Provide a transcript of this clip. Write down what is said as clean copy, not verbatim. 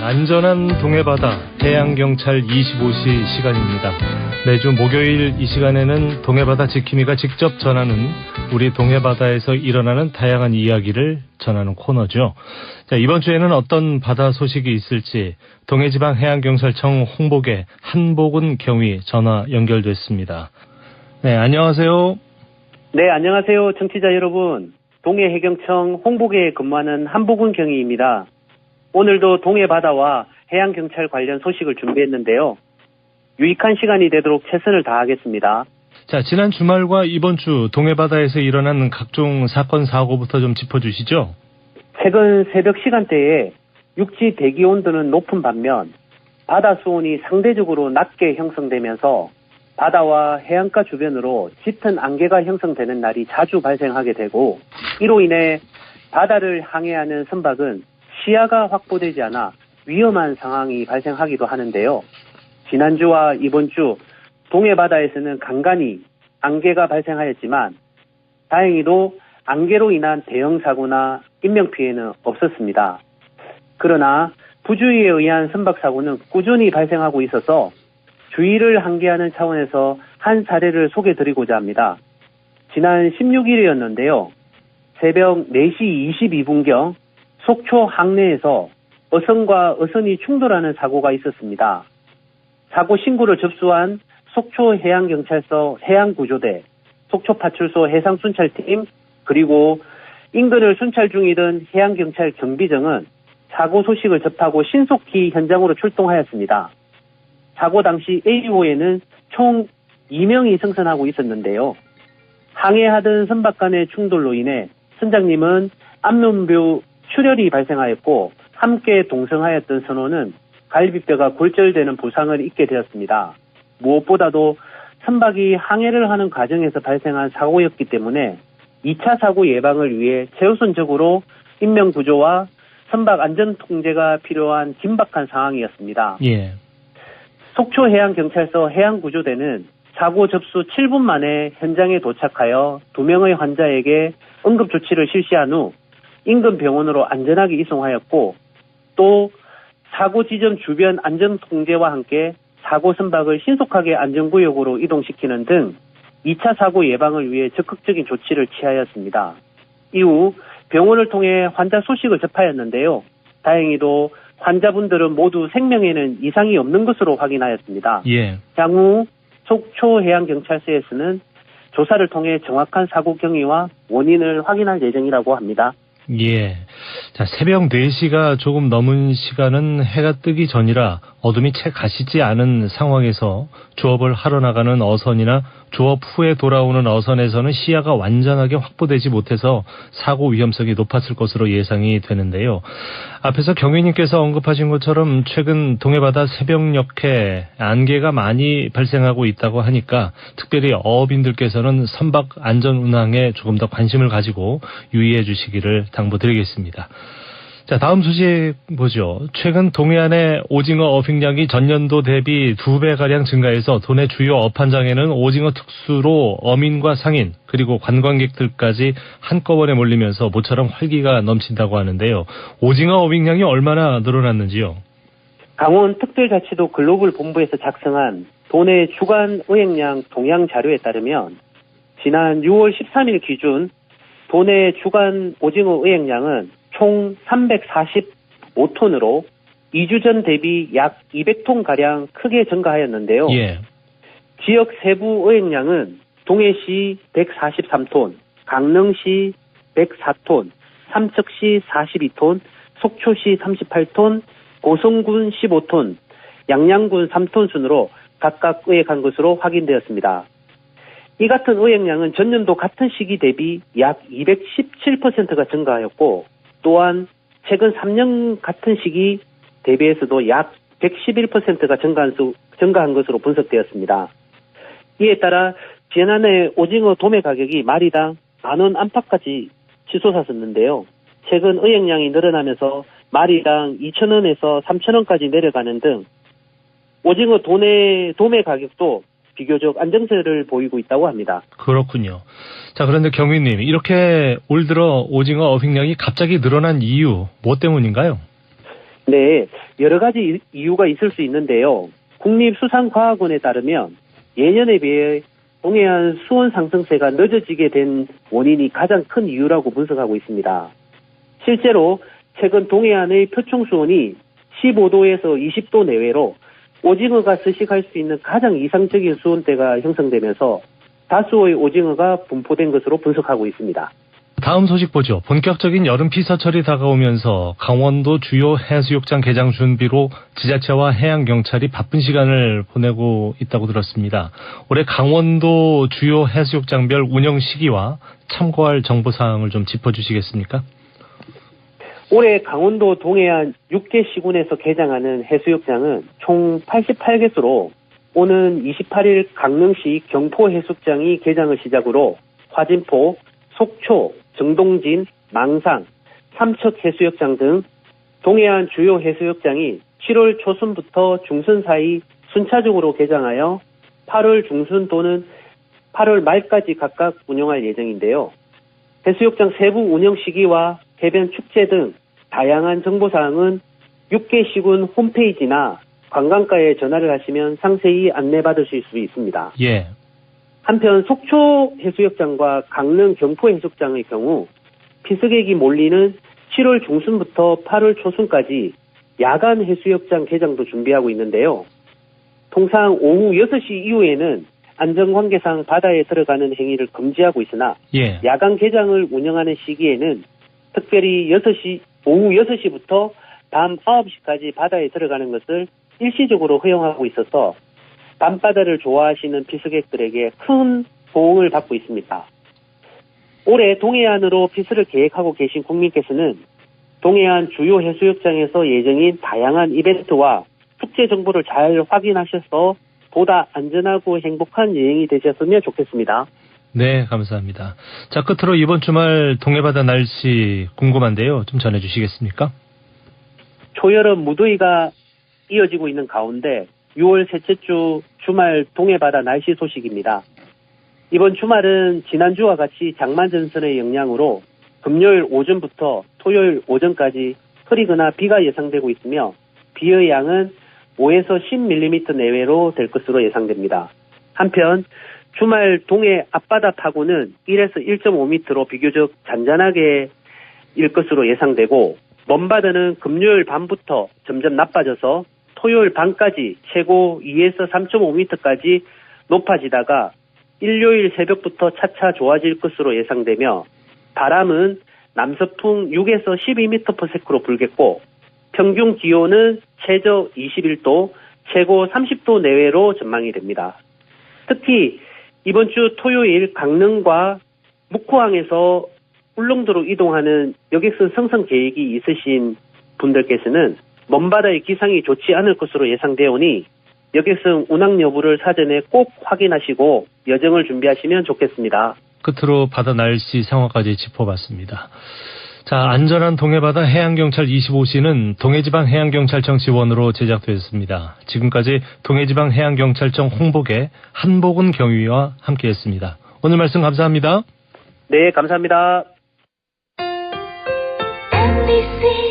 안전한 동해바다 해양경찰 25시 시간입니다. 매주 목요일 이 시간에는 동해바다 지킴이가 직접 전하는 우리 동해바다에서 일어나는 다양한 이야기를 전하는 코너죠. 자, 이번 주에는 어떤 바다 소식이 있을지 동해지방해양경찰청 홍보계 한복은 경위 전화 연결됐습니다. 네, 안녕하세요. 네, 안녕하세요. 청취자 여러분. 동해해경청 홍보계에 근무하는 한복은 경위입니다. 오늘도 동해바다와 해양경찰 관련 소식을 준비했는데요. 유익한 시간이 되도록 최선을 다하겠습니다. 자, 지난 주말과 이번 주 동해바다에서 일어난 각종 사건, 사고부터 좀 짚어주시죠. 최근 새벽 시간대에 육지 대기 온도는 높은 반면 바다 수온이 상대적으로 낮게 형성되면서 바다와 해안가 주변으로 짙은 안개가 형성되는 날이 자주 발생하게 되고, 이로 인해 바다를 항해하는 선박은 시야가 확보되지 않아 위험한 상황이 발생하기도 하는데요. 지난주와 이번 주 동해바다에서는 간간히 안개가 발생하였지만 다행히도 안개로 인한 대형 사고나 인명피해는 없었습니다. 그러나 부주의에 의한 선박 사고는 꾸준히 발생하고 있어서 주의를 항기하는 차원에서 한 사례를 소개드리고자 합니다. 지난 16일이었는데요. 새벽 4시 22분경 속초 항내에서 어선과 어선이 충돌하는 사고가 있었습니다. 사고 신고를 접수한 속초 해양경찰서 해양구조대, 속초파출소 해상순찰팀, 그리고 인근을 순찰 중이던 해양경찰 경비정은 사고 소식을 접하고 신속히 현장으로 출동하였습니다. 사고 당시 A호에는 총 2명이 승선하고 있었는데요. 항해하던 선박 간의 충돌로 인해 선장님은 안면부 출혈이 발생하였고, 함께 동승하였던 선원은 갈비뼈가 골절되는 부상을 입게 되었습니다. 무엇보다도 선박이 항해를 하는 과정에서 발생한 사고였기 때문에 2차 사고 예방을 위해 최우선적으로 인명구조와 선박 안전 통제가 필요한 긴박한 상황이었습니다. 예. 속초해양경찰서 해양구조대는 사고 접수 7분 만에 현장에 도착하여 2명의 환자에게 응급조치를 실시한 후 인근 병원으로 안전하게 이송하였고, 또 사고 지점 주변 안전 통제와 함께 사고 선박을 신속하게 안전구역으로 이동시키는 등 2차 사고 예방을 위해 적극적인 조치를 취하였습니다. 이후 병원을 통해 환자 소식을 접하였는데요. 다행히도 환자분들은 모두 생명에는 이상이 없는 것으로 확인하였습니다. 예. 향후 속초해양경찰서에서는 조사를 통해 정확한 사고 경위와 원인을 확인할 예정이라고 합니다. 예. 자, 새벽 4시가 조금 넘은 시간은 해가 뜨기 전이라 어둠이 채 가시지 않은 상황에서 조업을 하러 나가는 어선이나 조업 후에 돌아오는 어선에서는 시야가 완전하게 확보되지 못해서 사고 위험성이 높았을 것으로 예상이 되는데요. 앞에서 경위님께서 언급하신 것처럼 최근 동해바다 새벽녘에 안개가 많이 발생하고 있다고 하니까 특별히 어업인들께서는 선박 안전 운항에 조금 더 관심을 가지고 유의해 주시기를 당부드리겠습니다. 자, 다음 소식 보죠. 최근 동해안의 오징어 어획량이 전년도 대비 2배가량 증가해서 도내 주요 어판장에는 오징어 특수로 어민과 상인 그리고 관광객들까지 한꺼번에 몰리면서 모처럼 활기가 넘친다고 하는데요. 오징어 어획량이 얼마나 늘어났는지요? 강원특별자치도 글로벌 본부에서 작성한 도내 주간 어획량 동향 자료에 따르면 지난 6월 13일 기준 도내 주간 오징어 어획량은 총 345톤으로 2주 전 대비 약 200톤가량 크게 증가하였는데요. 예. 지역 세부 어획량은 동해시 143톤, 강릉시 104톤, 삼척시 42톤, 속초시 38톤, 고성군 15톤, 양양군 3톤 순으로 각각 어획한 것으로 확인되었습니다. 이 같은 어획량은 전년도 같은 시기 대비 약 217%가 증가하였고, 또한 최근 3년 같은 시기 대비해서도 약 111%가 증가한 것으로 분석되었습니다. 이에 따라 지난해 오징어 도매 가격이 마리당 10,000원 안팎까지 치솟았었는데요. 최근 어획량이 늘어나면서 마리당 2,000원에서 3,000원까지 내려가는 등 오징어 도매 가격도 비교적 안정세를 보이고 있다고 합니다. 그렇군요. 자, 그런데 경위님, 이렇게 올 들어 오징어 어획량이 갑자기 늘어난 이유, 뭐 때문인가요? 네, 여러 가지 이유가 있을 수 있는데요. 국립수산과학원에 따르면 예년에 비해 동해안 수온 상승세가 늦어지게 된 원인이 가장 큰 이유라고 분석하고 있습니다. 실제로 최근 동해안의 표충 수온이 15도에서 20도 내외로 오징어가 서식할 수 있는 가장 이상적인 수온대가 형성되면서 다수의 오징어가 분포된 것으로 분석하고 있습니다. 다음 소식 보죠. 본격적인 여름 피서철이 다가오면서 강원도 주요 해수욕장 개장 준비로 지자체와 해양경찰이 바쁜 시간을 보내고 있다고 들었습니다. 올해 강원도 주요 해수욕장별 운영 시기와 참고할 정보사항을 좀 짚어주시겠습니까? 올해 강원도 동해안 6개 시군에서 개장하는 해수욕장은 총 88개수로 오는 28일 강릉시 경포해수욕장이 개장을 시작으로 화진포, 속초, 정동진, 망상, 삼척해수욕장 등 동해안 주요 해수욕장이 7월 초순부터 중순 사이 순차적으로 개장하여 8월 중순 또는 8월 말까지 각각 운영할 예정인데요. 해수욕장 세부 운영 시기와 해변 축제 등 다양한 정보사항은 6개 시군 홈페이지나 관광과에 전화를 하시면 상세히 안내받으실 수 있습니다. 예. 한편 속초 해수욕장과 강릉 경포 해수욕장의 경우 피서객이 몰리는 7월 중순부터 8월 초순까지 야간 해수욕장 개장도 준비하고 있는데요. 통상 오후 6시 이후에는 안전관계상 바다에 들어가는 행위를 금지하고 있으나 예. 야간 개장을 운영하는 시기에는 특별히 오후 6시부터 밤 9시까지 바다에 들어가는 것을 일시적으로 허용하고 있어서 밤바다를 좋아하시는 피서객들에게 큰 호응을 받고 있습니다. 올해 동해안으로 피서를 계획하고 계신 국민께서는 동해안 주요 해수욕장에서 예정인 다양한 이벤트와 축제 정보를 잘 확인하셔서 보다 안전하고 행복한 여행이 되셨으면 좋겠습니다. 네, 감사합니다. 자, 끝으로 이번 주말 동해바다 날씨 궁금한데요. 좀 전해주시겠습니까? 초여름 무더위가 이어지고 있는 가운데 6월 셋째 주 주말 동해바다 날씨 소식입니다. 이번 주말은 지난주와 같이 장마전선의 영향으로 금요일 오전부터 토요일 오전까지 흐리거나 비가 예상되고 있으며 비의 양은 5에서 10mm 내외로 될 것으로 예상됩니다. 한편 주말 동해 앞바다 파고는 1에서 1.5m로 비교적 잔잔하게 일 것으로 예상되고 먼바다는 금요일 밤부터 점점 나빠져서 토요일 밤까지 최고 2에서 3.5m까지 높아지다가 일요일 새벽부터 차차 좋아질 것으로 예상되며 바람은 남서풍 6에서 12m/s로 불겠고 평균 기온은 최저 21도, 최고 30도 내외로 전망이 됩니다. 특히 이번 주 토요일 강릉과 묵호항에서 울릉도로 이동하는 여객선 승선 계획이 있으신 분들께서는 먼바다의 기상이 좋지 않을 것으로 예상되오니 여객선 운항 여부를 사전에 꼭 확인하시고 여정을 준비하시면 좋겠습니다. 끝으로 바다 날씨 상황까지 짚어봤습니다. 자, 안전한 동해바다 해양경찰 25시는 동해지방해양경찰청 지원으로 제작되었습니다. 지금까지 동해지방해양경찰청 홍보계 한복은 경위와 함께했습니다. 오늘 말씀 감사합니다. 네, 감사합니다. MBC